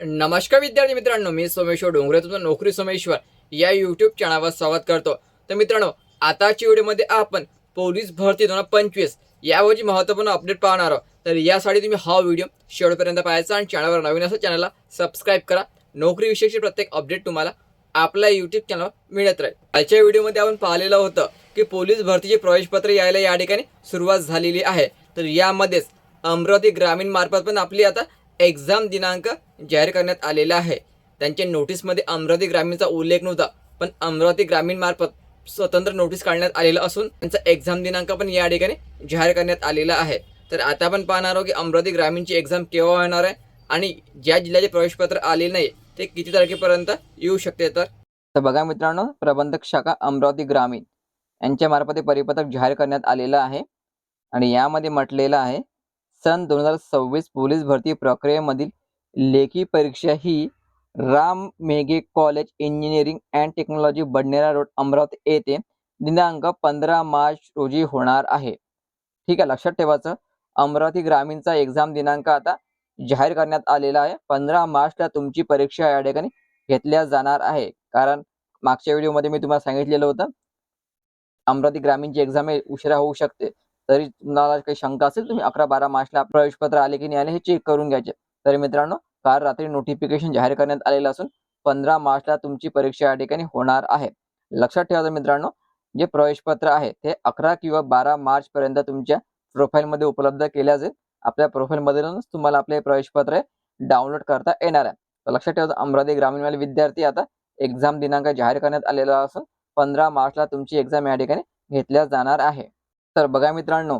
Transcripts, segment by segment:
नमस्कार विद्यार्थी मित्रांनो, मी सोमेश्वर डोंगरे तुमचं नोकरी सोमेश्वर या यूट्यूब चॅनलवर स्वागत करतो। तर मित्रांनो, आताच्या व्हिडिओमध्ये आपण पोलीस भरती 2025 यावरची महत्त्वपूर्ण अपडेट पाहणार आहोत। तर यासाठी तुम्ही हा व्हिडिओ शेवटपर्यंत पाहायचा आणि चॅनलवर नवीन असेल चॅनलला सबस्क्राईब करा। नोकरी विषयीची प्रत्येक अपडेट तुम्हाला आपल्या यूट्यूब चॅनलवर मिळत राहील। आजच्या व्हिडिओमध्ये आपण पाहिलेलं होतं की पोलीस भरतीचे प्रवेशपत्र यायला या ठिकाणी सुरुवात झालेली आहे। तर यामध्येच अमरावती ग्रामीण मार्फत पण आपली आता एक्झाम दिनांक जाहीर करण्यात आलेला आहे। त्यांच्या नोटीसमध्ये अमरावती ग्रामीणचा उल्लेख नव्हता, पण अमरावती ग्रामीण मार्फत स्वतंत्र नोटीस काढण्यात आलेलं असून त्यांचा एक्झाम दिनांक पण या ठिकाणी जाहीर करण्यात आलेला आहे। तर आता आपण पाहणार आहोत की अमरावती ग्रामीणची एक्झाम केव्हा होणार आहे आणि ज्या जिल्ह्याचे प्रवेशपत्र आले नाही ते किती तारखेपर्यंत येऊ शकते। तर बघा मित्रांनो, प्रबंधक शाखा अमरावती ग्रामीण यांच्या मार्फत हे परिपत्रक जाहीर करण्यात आलेलं आहे आणि यामध्ये म्हटलेलं आहे, सन 2026 पोलीस भरती प्रक्रियेमधील लेखी परीक्षा ही Ram Meghe college engineering and technology Badnera road Amravati येथे दिनांक 15 मार्च रोजी होणार आहे। ठीक आहे, लक्षात ठेवायचं, अमरावती ग्रामीणचा एक्झाम दिनांक आता जाहीर करण्यात आलेला आहे। 15 मार्चला तुमची परीक्षा या ठिकाणी घेतल्या जाणार आहे। कारण मागच्या व्हिडिओमध्ये मी तुम्हाला सांगितलेलं होतं अमरावती ग्रामीणची एक्झाम उशिरा होऊ शकते। तरी तुम्हाला काही शंका असेल तुम्ही 11-12 मार्चला प्रवेशपत्र आले की नाही आले हे चेक करून घ्यायचे। तर मित्रांनो, काल रात्री नोटिफिकेशन जाहीर करण्यात आलेलं असून 15 मार्चला तुमची परीक्षा या ठिकाणी होणार आहे। लक्षात ठेवायचं मित्रांनो, जे प्रवेशपत्र आहे ते 11 किंवा 12 मार्च पर्यंत तुमच्या प्रोफाईलमध्ये उपलब्ध केल्या जाईल। आपल्या प्रोफाईलमधूनच तुम्हाला आपले प्रवेशपत्र डाउनलोड करता येणार आहे। तर लक्षात ठेवायचं, अमरावती ग्रामीणवाले विद्यार्थी आता एक्झाम दिनांक जाहीर करण्यात आलेला असून 15 मार्चला तुमची एक्झाम या ठिकाणी घेतल्या जाणार आहे। तर बघा मित्रांनो,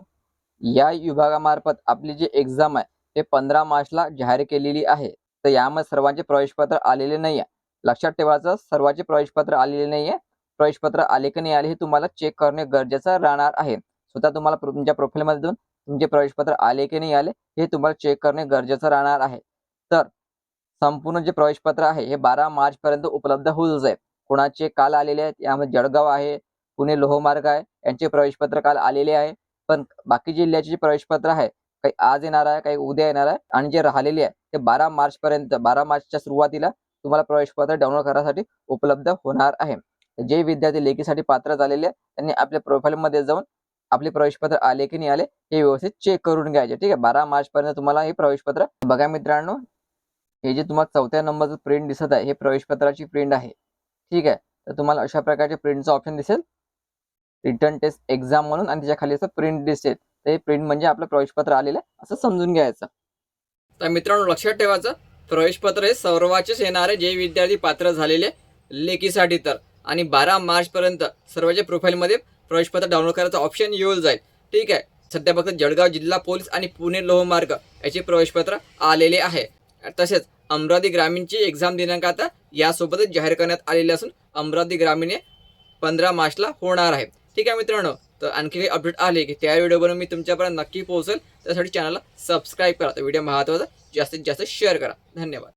या विभागामार्फत आपली जी एक्झाम आहे ते 15 मार्चला जाहीर केलेली आहे। तर यामध्ये सर्वांचे प्रवेशपत्र आलेले नाही आहे। लक्षात ठेवायचं, सर्वांचे प्रवेशपत्र आलेले नाही आहे। प्रवेशपत्र आले की नाही आले हे तुम्हाला चेक करणे गरजेचं राहणार आहे। स्वतः तुम्हाला तुमच्या प्रोफाईलमध्ये जाऊन तुमचे प्रवेशपत्र आले की नाही आले हे तुम्हाला चेक करणे गरजेचं राहणार आहे। तर संपूर्ण जे प्रवेशपत्र आहे हे 12 मार्च पर्यंत उपलब्ध होऊन जाईल। कोणाचे काल आलेले आहेत, यामध्ये जळगाव आहे, पुणे लोहमार्ग आहे, यांचे प्रवेशपत्र काल आलेले आहे। पण बाकी जिल्ह्याचे जे प्रवेशपत्र आहे काही आज येणार आहे, काही उद्या येणार आहे आणि जे राहिलेले आहे ते 12 मार्च पर्यंत, 12 मार्चच्या सुरुवातीला तुम्हाला प्रवेशपत्र डाउनलोड करण्यासाठी उपलब्ध होणार आहे। जे विद्यार्थी लेखीसाठी पात्र झालेले आहेत त्यांनी आपल्या प्रोफाईलमध्ये जाऊन आपले प्रवेशपत्र आले की नाही आले हे व्यवस्थित चेक करून घ्यायचे। ठीक आहे, 12 मार्च पर्यंत तुम्हाला हे प्रवेशपत्र बघा मित्रांनो, हे जे तुम्हाला 4थ्या नंबरचं प्रिंट दिसत आहे हे प्रवेशपत्राची प्रिंट आहे। ठीक आहे, तर तुम्हाला अशा प्रकारचे प्रिंटचा ऑप्शन दिसेल, रिटर्न टेस्ट एक्झाम म्हणून, आणि त्याच्या खाली असं प्रिंट दिसेल। तर हे प्रिंट म्हणजे आपलं प्रवेशपत्र आलेलं आहे असं समजून घ्यायचं। तर मित्रांनो, लक्षात ठेवायचं, प्रवेशपत्र हे सर्वांचेच येणार आहे जे विद्यार्थी पात्र झालेले लेखीसाठी। तर आणि 12 मार्च पर्यंत सर्वांच्या प्रोफाईलमध्ये प्रवेशपत्र डाउनलोड करायचा ऑप्शन येऊन जाईल। ठीक आहे, सध्या फक्त जळगाव जिल्हा पोलीस आणि पुणे लोहमार्ग याचे प्रवेशपत्र आलेले आहे। तसेच अमरावती ग्रामीणची एक्झाम दिनांक आता यासोबतच जाहीर करण्यात आलेले असून अमरावती ग्रामीण 15 मार्चला होणार आहे। ठीक आहे मित्रांनो, तर आणखी काही अपडेट आले की त्या व्हिडिओ बनवून मी तुमच्यापर्यंत नक्की पोहोचेल। त्यासाठी चॅनलला सबस्क्राईब करा। तर व्हिडिओ महत्त्वाचा जास्तीत जास्त शेअर करा। धन्यवाद।